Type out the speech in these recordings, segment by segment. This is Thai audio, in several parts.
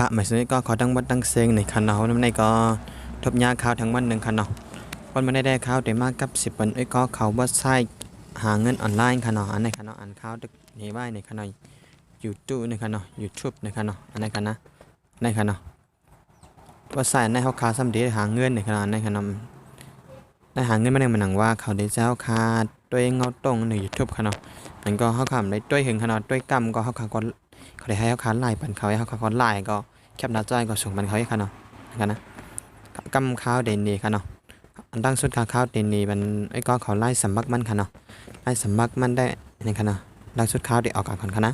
ค่ะหมายถึงก็ขอตั้งวัดตั้งเซงในคันเนาะน้ำในก็ทบยาข้าวทั้งวันหนึ่งคันเนาะวันไม่ได้ข้าวแต่มากกับ10 วันก็เขาว่าใช้หาเงินออนไลน์คันเนาะอันในคันเนาะอันข้าวตึกนี่ไว้ในคันเนาะยูทูบในคันเนาะยูทูบในคันเนาะอันในคันนะในคันเนาะว่าใช้ในเขาค้าซ้ำดีหาเงินในคันเนาะในคันเนาะได้หาเงินมาได้มาหนังว่าเขาได้เจ้าค้าด้วยเงาตรงในยูทูบคันเนาะมันก็เขาขำได้ด้วยหึงคันเนาะด้วยกำก็เขาขาก็เขาได้ให้เขาค้าไล่ปันเขาให้เขาค้าไล่ก็แคปหน้าจอยก็ส่งมันเขาให้คันเนาะกันนะกำข้าวเดนนี่คันเนาะอันตั้งสุดข้าวเดนนี่มันไอ้ก็เขาไล่สมัครมันคันเนาะไล่สมัครมันได้ในคันเนาะตั้งสุดข้าวเด็กออกกันคันนะ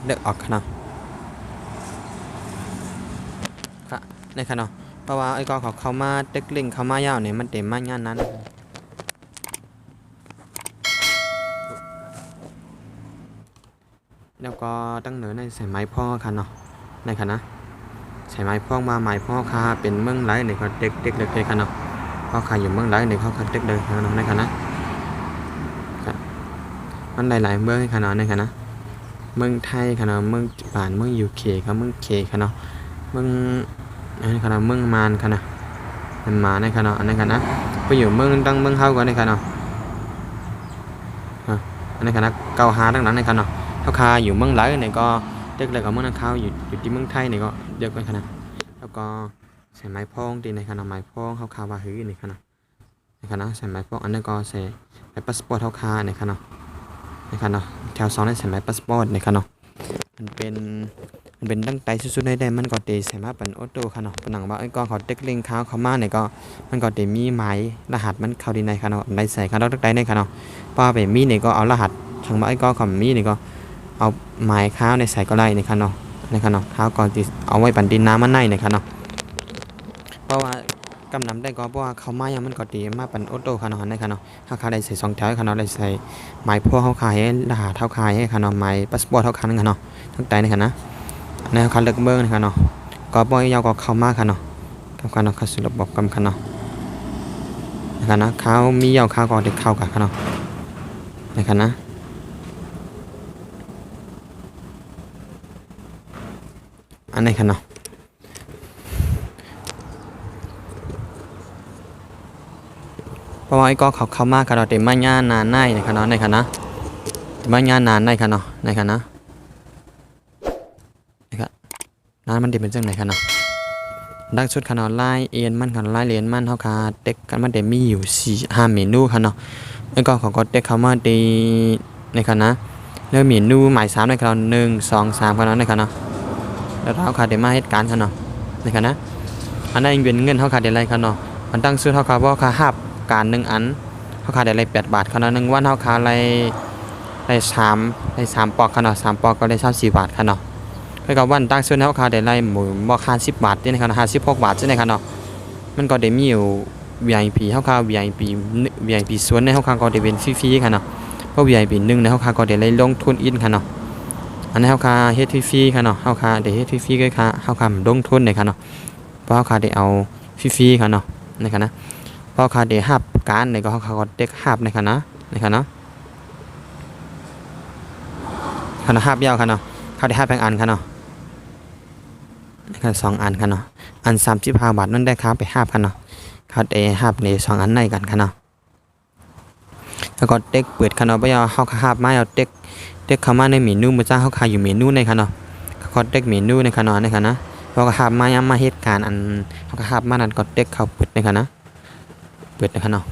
เด็กออกคันเนาะค่ะในคันเนาะเพราะว่าไอ้ก็เขามาเด็กลิงเขามายาวเนี่ยมันเต็มมากงานนั้นแล้วก็ตั้งเหนือในสายไม้พ่อคันเนาะในคันนะใช้ไม้พ่องมาไม้พ่อคาเป็นเมืองไรเนี่ยเขาเด็กๆเลยคันเนาะพ่อคาอยู่เมืองไรเนี่ยเขาเด็กเลยคันเนาะในคันนะมันหลายๆเมืองคันเนาะในคันนะเมืองไทยคันเนาะเมืองญี่ปุ่นเมืองยูเคครับเมืองเคคันเนาะเมืองอันคันเนาะเมืองมานคันนะมันมาในคันเนาะอันนั้นคันนะไปอยู่เมืองตั้งเมืองเฮาก่อนในคันเนาะอันนั้นคันนะเกาหาตั้งนั้นในคันเนาะเขาคาอยู่เมืองไรเนี่ยก็เด็กเลยกับเมืองนักข่าวอยู่ที่เมืองไทยเนี่ยก็เยอะกันขนาดแล้วก็ใส่ไม้พองตีในขนาดไม้พองเขาคาว่าหื้อในขนาดใส่ไม้พองอันนั้นก็ใส่ไม้พาสปอร์ตเขาคาในขนาดแถว2ได้ใส่ไม้พาสปอร์ตในขนาดมันเป็นตั้งใจสุดๆได้มันก็ตีใส่มาเป็นออโต้ขนาดผนังว่าไอ้ก็เขาเด็กเล่งข้าวเขามาเนี่ยก็มันก็ตีมีไม้รหัสมันเข้าดีในขนาดในใส่ขนาดตั้งใจในขนาดป้าไปมีเนี่ยก็เอารหัสทางมาไอ้ก็เขามีเนี่ยก็เอาไม้ข้าวในใส่ก็ได้ในคันเนาะข้าวก่อนที่เอาไว้ปั่นดินน้ำมันในคันเนาะเพราะว่ากำนำได้ก็เพราะว่าเขาไม้ยังมันก็ดีมาปั่นออโต้คันเนาะในคันเนาะถ้าเขาได้ใส่2 แถวคันเนาะได้ใส่ไม้พวกเขาขายรหัสเขาขายให้คันเนาะไม้พาสปอร์ตเขาคันคันเนาะทั้งใจในคันนะในคันเลือกเบิ้งในคันเนาะก็บ่ยาวก็เข้ามาคันเนาะกับคันเนาะเข้าสู่ระบบกำคันเนาะในคันนะเขามียาวข้าวก็ได้เข้ากับคันเนาะในคันนะอันนี้คันเนาะเพราะว่าไอ้ก็เขามากคันเนาะเต็มมาญ่านานในคันเนาะในคันนะเต็มมาญ่านานในคันเนาะในคันนะนะครับนานมันเป็นจังไหนคันเนาะดักชุดคันเนาะไล่เอียนมันคันไล่เลียนมันเฮาคาเด็กกันมันได้มีอยู่4-5 เมนูคันเนาะไอ้ก็เขาก็เด็กเข้ามาดีในคันนะแล้วเมนูหมาย3ในคันเนาะ1 2 3คันเนาะในคันเนาะแล้วเขาขาดได้มาเหตุการณ์เขาเนาะนี่ค่ะนะอันนั้นเป็นเงินเขาขาดได้ไรเขาเนาะมันตั้งซื้อเขาขาดว่าเขาหับการ1 อันเขาขาดได้ไร8 บาทเขาเนาะ1 วันเขาขาดไร3ปอกเขาเนาะ3 ปอกก็ได้34 บาทเขาเนาะแล้วก็วันตั้งซื้อเขาขาดได้ไรหมูบ่ขาด10 บาทนี่นะครับ56 บาทใช่ไหมครับเนาะมันก็ได้มีอยู่ VIP เขาขาด VIP ส่วนในเขาขาดก็ได้เป็นฟรีๆค่ะเนาะเพราะ VIP 1ในเขาขาดก็ได้ไรลงทุนอินค่ะเนาะอันนี้เขาคาเฮ็ดฟรีๆค่ะเนาะเขาคาได้เฮ็ดฟรีๆก็ค่ะเขาคาลงทุนในค่ะเนาะเพราะเขาคาได้เอาฟรีๆค่ะเนาะในค่ะนะเพราะเขาคาได้หับการในก็เขาคาก็เด็กหับในค่ะนะในค่ะเนาะค่ะนะหับยาวค่ะเนาะเขาได้หับแพงอันค่ะเนาะในค่ะ2 อันค่ะเนาะอัน35 บาทนั่นได้ครับไปหับค่ะเนาะเขาได้หับใน2 อันในกันค่ะเนาะแล้วก็เด็กเปิดค่ะเนาะบ่ยาวเขาคาหับมาเอาเด็กเข้ามาในเมนูมื้อจ้าเขาขายอยู่เมนูในค่ะเนาะเขาเด็กเมนูในค่ะเนาะในค่ะนะพอก็หาบมาย้ำมาเหตุการณ์อันเขาก็หาบมานั่นก็เด็กเขาเปิดในค่ะนะเปิดในค่ะเนาะ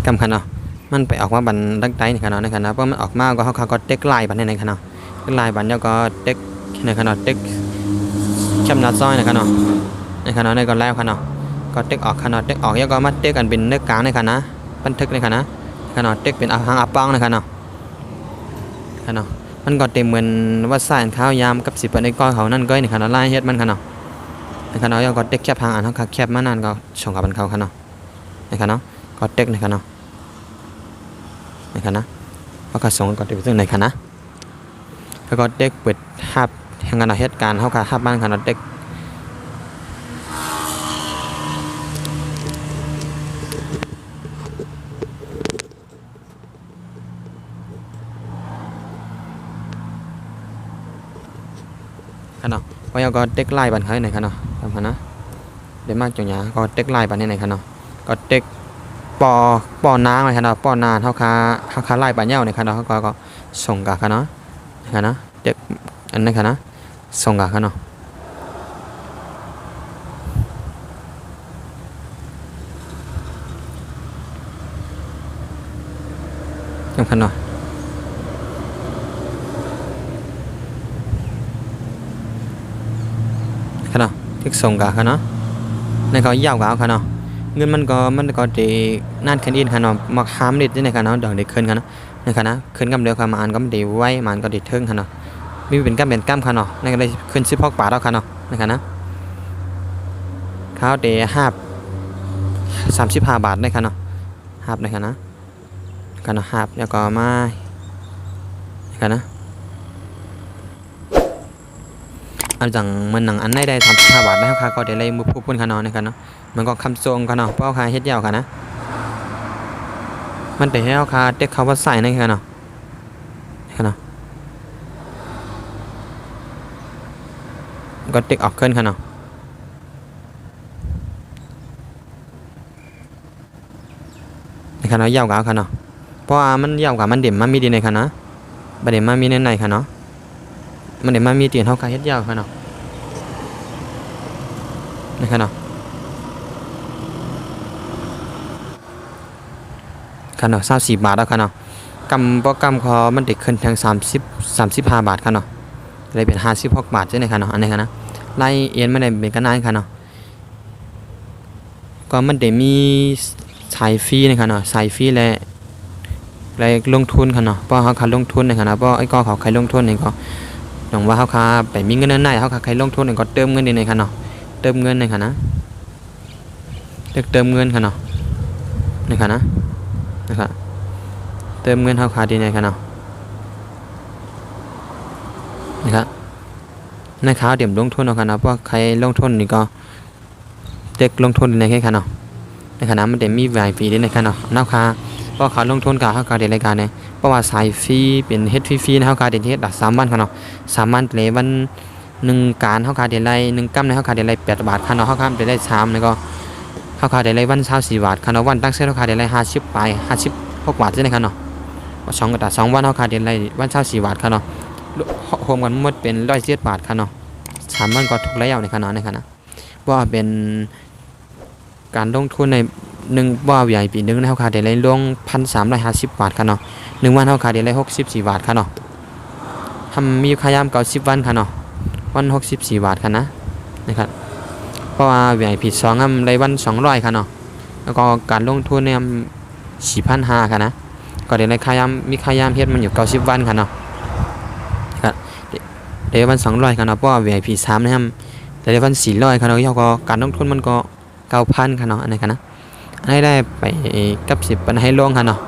กำค่ะเนาะมันไปออกมาบันดักไตในค่ะเนาะในค่ะนะเพราะมันออกมาก็เขาก็เด็กลายบันในค่ะเนาะลายบันแล้วก็เด็กในค่ะเนาะเด็กจำหน้าซอยในค่ะเนาะในค่ะเนาะในก่อนแล้วค่ะเนาะก็เต็กออกค่ะเนาะเต็กออกแล้วก็มาเต็กกันเป็นเนื้อกลางในค่ะนะบันทึกในค่ะนะค่ะเนาะเต็กเป็นหางป้องในค่ะเนาะค่ะเนาะมันก็เต็มเหมือนว่าสายข้าวยามกับ10 ในก้อนเขานั่นก็ในค่ะเนาะไล่เฮ็ดมันค่ะเนาะในค่ะเนาะแล้วก็เต็กแคบหางอันเขาแคบมานานก็ส่งกับมันเขาค่ะเนาะในค่ะเนาะก็เต็กในค่ะเนาะในค่ะนะเขาก็ส่งก็เต็กซึ่งในค่ะนะแล้วก็เต็กเปิดหับทางการเหตุการณ์เขาก็หับบ้านค่ะเนาะเต็ก คันเนาะเพราะก็เต็กไล่บันเขาไหนคันเนาะทำคันนะเดี๋ยวมากจังหยาก็เต็กไล่บันไหนคันเนาะก็เต็กปอน้ำอะไรคันเนาะปอนาเท่าคาไล่บันเย้าในคันเนาะเขาก็ส่งกะคันเนาะคันนะเต็กอันนั้นคันนะส่งกะคันเนาะจำคันเนาะคันเนาะเต็กส่งกะคันเนาะในเขายาวกะคันเนาะเงินมันก็ดีนั่นคันอินคันเนาะมักห้ามเด็ดในคันเนาะเดี๋ยวเด็กขึ้นคันเนาะในคันนะขึ้นกำเดียวคันมาอ่านก็มันดีไว้มันก็ดีเทิงคันเนาะมีเป็นกล้ามคันเนาะในก็ได้ขึ้นซิพอกป่าแล้วคันเนาะในคันนะเขาเด35 บาทในคันเนาะหับในคันนะคันเนาะหับแล้วก็มาคันนะอันจังมันหนังอันได้35 บาทนะครับก็ได้เลยมือผู้พุ่นคันเนาะในคันเนาะมันก็คำทรงคันเนาะเพราะเขาเฮ็ดยาวคันนะมันแต่ให้เขาเด็กเขาว่าใส่ในคันเนาะคันเนาะก็เด็กออกขึ้นคันเนาะในคันเนาะยาวกว่าคันเนาะเพราะว่ามันยาวกว่ามันเด่มมันมีดีในคันนะประเด็นมันมีในคันเนาะมันเด่มมันมีตีนเขาเฮ็ดยาวคันเนาะในคันเนาะคันเนาะ34 บาทแล้วคันเนาะกำคอมันเด็กขึ้นทาง35 บาทคันเนาะเลยเป็น56 บาทใช่ไหมคันเนาะอันนี้คันนะไล่เอ็นไม่ได้เป็นกันนานคันเนาะก็มันเด็มีสายฟรีในคันเนาะสายฟรีและลงทุนคันเนาะเพราะเขาขาลงทุนในคันเนาะเพราะไอ้ก็เขาใครลงทุนนี่ก็หวังว่าเขาขาไปมีเงินนั้นได้เขาขาใครลงทุนนี่ก็เติมเงินในคันเนาะเติมเงินในคันนะเติมเงินคันเนาะในคันนะครับเติมเงินเขาขาดีในคันเนาะนะครับในข่าวเดี๋ยวลงทุนเอาคันเนาะเพราะใครลงทุนนี่ก็เด็กลงทุนในแค่คันเนาะในขณะมันเดี๋ยวมีวายฟรีในคันเนาะนอกค่าเพราะเขาลงทุนกับเขาการเดินรายการเนี่ยเพราะว่าสายฟรีเป็นเฮ็ดฟรีๆนะเขาการเดินเฮ็ด3 วันคันเนาะ3 วันเลยวัน1 การเขาการเดินไร1 กัมในเขาการเดินไร8 บาทคันเนาะเขาการเดินไร3แล้วก็เขาการเดินไรวัน24 บาทคันเนาะวันตั้งเส้นเขาการเดินไร50 ไป56 บาทใช่ไหมคันเนาะ2 วันเขาการเดินไรวัน24 บาทคันเนาะรวมกันหมดเป็น107 บาทคันเนาะ3 วันก็ถูกแล้วในคันเนาะในคันนะว่าเป็นการลงทุนในว่าใหญ่ปีนึงเท่าค่าเดือนละลง1,350 บาทค่ะเนาะ1 วันเท่าค่าเดือนละ64 บาทค่ะเนาะทำมีค่ายาม90 วันค่ะเนาะวัน64 บาทค่ะนะครับเพราะว่าใหญ่ผิด2ได้วัน200ค่ะเนาะแล้วก็การลงทุนเนี่ย4,500ค่ะนะก็เดือนละค่ายามมีค่ายามเฮ็ดมันอยู่90 วันค่ะเนาะครับเดือนวัน200ค่ะเนาะเพราะว่าใหญ่ผิด3นะครับแต่เดือนวัน400ค่ะเนาะแล้วก็การลงทุนมันก็9,000ค่ะเนาะอันนี้ค่ะนะให้ได้ไปกับ10ปันให้ลงค่ะเนาะ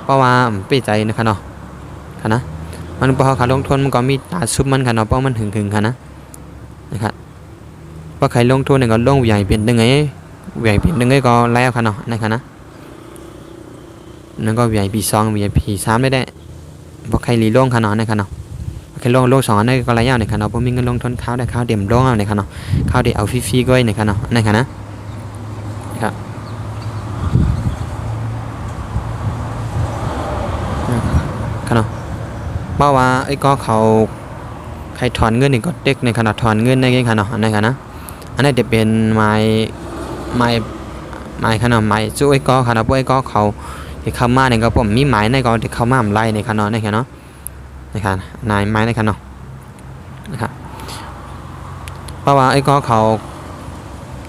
เพราะว่าปีใจนะคะเนาะค่ะนะมันพอขาลงทุนมันก็มีตาซุปมันค่ะเนาะเพราะมันถึงค่ะนะครับเพราะใครลงทุนเนี่ยก็ลงใหญ่เป็นยังไงใหญ่เป็นยังไงก็แล้วค่ะเนาะนะคะนะนั่นก็ใหญ่ปี2ใหญ่ปี3ได้เพราะใครรีลงค่ะเนาะนะคะเนาะใครลง2อันนี้ก็ระยะเนี่ยค่ะเนาะเพราะมีเงินลงทุนข้าวได้ข้าวเต็มลงเอาเนี่ยค่ะเนาะข้าวได้เอาฟรีๆก็เนี่ยค่ะเนาะนะคะนะครับเนาะเพราะว่าไอ้ก็เขาใครถอนเงินนี่ก็เด็กในขณะถอนเงินในขณะในขณะอันนี้จะเป็นไม้ขนาดไม้จู่ไอ้ก็ขนาดพวกไอ้ก็เขาที่เข้ามาเนี่ยก็ผมมีไม้ในก็ที่เข้ามาไล่ในขณะในขณะนะครับนายไม้ในขณะนะครับเพราะว่าไอ้ก็เขา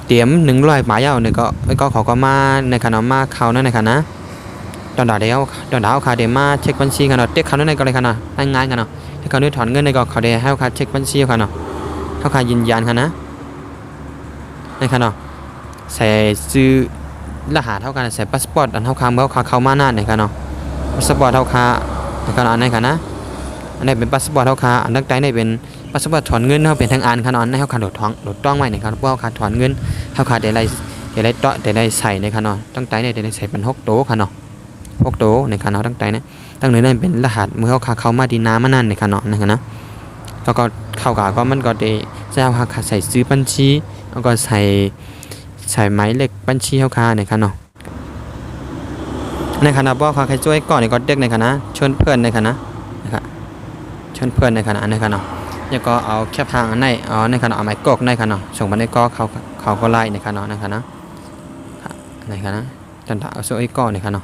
เตรียม100 บาทยาวเนี่ยก็ไอ้ก็เขาก็มาในขณะมาเขาในขณะตอนดาวค่ะเดี๋ยวมาเช็คบัญชีกันเนาะเด็กเขาในก็เลยค่ะเนาะง่ายกันเนาะที่เขาถอนเงินในก็เขาเดี๋ยวให้เขาเช็คบัญชีค่ะเนาะเขาค่ะยืนยันค่ะนะในค่ะเนาะใส่ซื้อรหัสเท่ากันใส่พาสปอร์ตอันเท่าคำเขามาหน้าในค่ะเนาะพาสปอร์ตเท่าค่ะในค่ะอันไหนค่ะนะอันไหนเป็นพาสปอร์ตเท่าค่ะอันนักใจในเป็นพาสปอร์ตถอนเงินเขาเป็นทางอ่านค่ะเนาะในเขาค่ะโดดต้องไว้ในค่ะเพราะเขาค่ะถอนเงินเขาค่ะเดี๋ยวได้ใส่ในค่ะเนาะตั้งใจในเดี๋ยวได้ใส่เป็น6 โต๊ะค่ะเนาะ6 โต๊ะในคันเนาะตั้งใจนะตั้งเนื้อนั่นเป็นรหัสมือเขามาดีน้ำมานั่นในคันเนาะนะครับนะ แล้วก็เข้ากาก็มันก็ได้เจ้าค่ะใส่ซื้อบัญชีแล้วก็ใส่หมายเลขบัญชีเฮาค่ะนะครับเนาะในคณะบ่ค่ะใครช่วยก่อนนี่ก็เด็กในคณะชวนเพื่อนในคณะนะครับชวนเพื่อนในคณะนะครับเนาะแล้วก็เอาแคปทางอันไหนเอาในคณะเอาหมายกอกในคณะส่งมาในกอเขาก็ไล่ในคณะนะครับเนาะในคณะจันทร์เอาช่วยก่อนในคณะ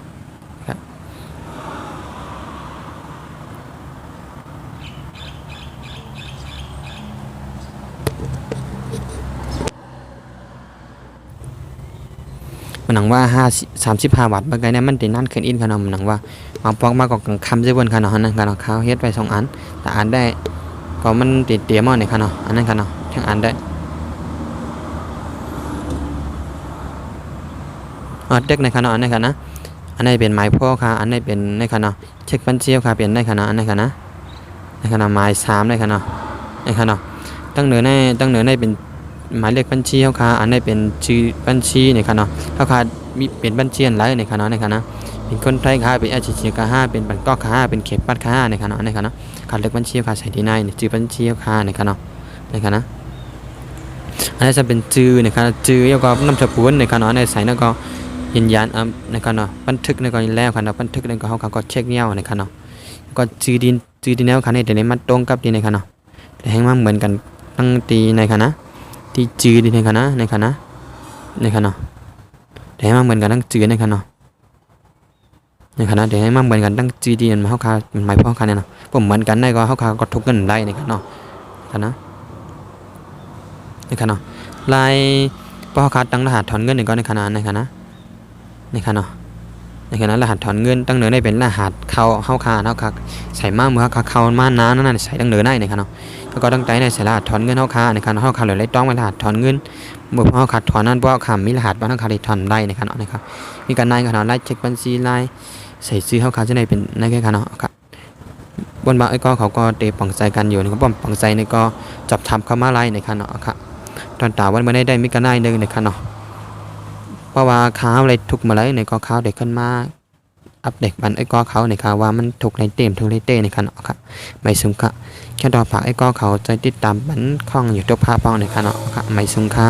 มันหนังว่า35 บาทบางไงเนี่ยมันได้นั่นขึ้นอินขนาดมันหนังว่ามาปอกมาก็กังคำเจ้าบนขนาดนั้นขนาดเขาเฮ็ดไป2 อันแต่อันได้ก็มันติดเตรียมมาในขนาดอันนั้นขนาดทั้งอันได้เด็กในขนาดอันนี้ค่ะนะอันนี้เป็นหมายพ่อค่ะอันนี้เป็นในขนาดเช็คบัญชีค่ะเป็นในขนาดอันนี้ค่ะนะในขนาดหมาย3ในขนาดในขนาดตั้งเหนือในเป็นหมายเลขบัญชีเขาค่ะอันนี้เป็นชื่อบัญชีในขนาดเขาค่ะมีเป็นบัญชีหลายในขนาดในขนาดเป็นคนไทยค่ะเป็นอาชีพค่ะเป็นบัตรก็ค่ะเป็นเขตบัตรค่ะในขนาดในขนาดขาดเลขบัญชีค่ะใส่ที่ในชื่อบัญชีค่ะในขนาดในขนาดอันนี้จะเป็นชื่อในขนาดชื่อแล้วก็นามสกุลในขนาดในใส่แล้วก็ยืนยันในขนาดบันทึกในก็แล้วขนาดบันทึกในก็เขาก็เช็คเงี้ยวในขนาดก็ชื่อดินแล้วขนาดในมันตรงกับดีในขนาดแต่ให้มันเหมือนกันตั้งตีในขนาดที่จือดีในคณะในคณะแต่ให้มันเหมือนกันตั้งจือในคณะแต่ให้มันเหมือนกันตั้งจือดีมันเฮาคามันหมายพ่อคาเนี่ยเนาะผมเหมือนกันได้ก็เฮาคาก็ทุกกันได้ในคณะลายพ่อคาตั้งรหัสถอนเงินในก็ในคณะรหัสถอนเงินตั้งเหนือได้เป็นรหัสเข้าเฮาคาใส่มาเมื่อเข้ามาน้านั่นใส่ตั้งเหนือได้ในคณะแล้วก็ตั้งใจในใส่รหัสถอนเงินเฮาคาในคณะเฮาคาเลยต้องเป็นรหัสถอนเงินเมื่อเฮาคาถอนนั้นเพราะคำมีรหัสบ่เฮาคาได้ถอนได้ในคณะนะครับมีการในคณะไล่เช็คบัญชีไล่ใส่ซื้อเฮาคาจะได้เป็นในแค่คณะครับบนบ่ไอ้ก็เขาก็เตะปังใจกันอยู่นะครับปังใจในก็จับทำเข้ามาไล่ในคณะครับตอนตาวันบ่ได้มีการในนึงในคณะเพราะว่าข้าวอะไรทุกมาเลยในก็ข้าวเด็กขึ้นมาอัปเดตบันไอ้ก็เขาในข่าวว่ามันถูกในเต็มถูกในเต้ในขณะค่ะไม่สุงค่ะแค่ดอกผักไอ้ก็เขาจะติดตามบันข้องอยู่ตัวภาพป้องในขณะค่ะไม่สุงค่ะ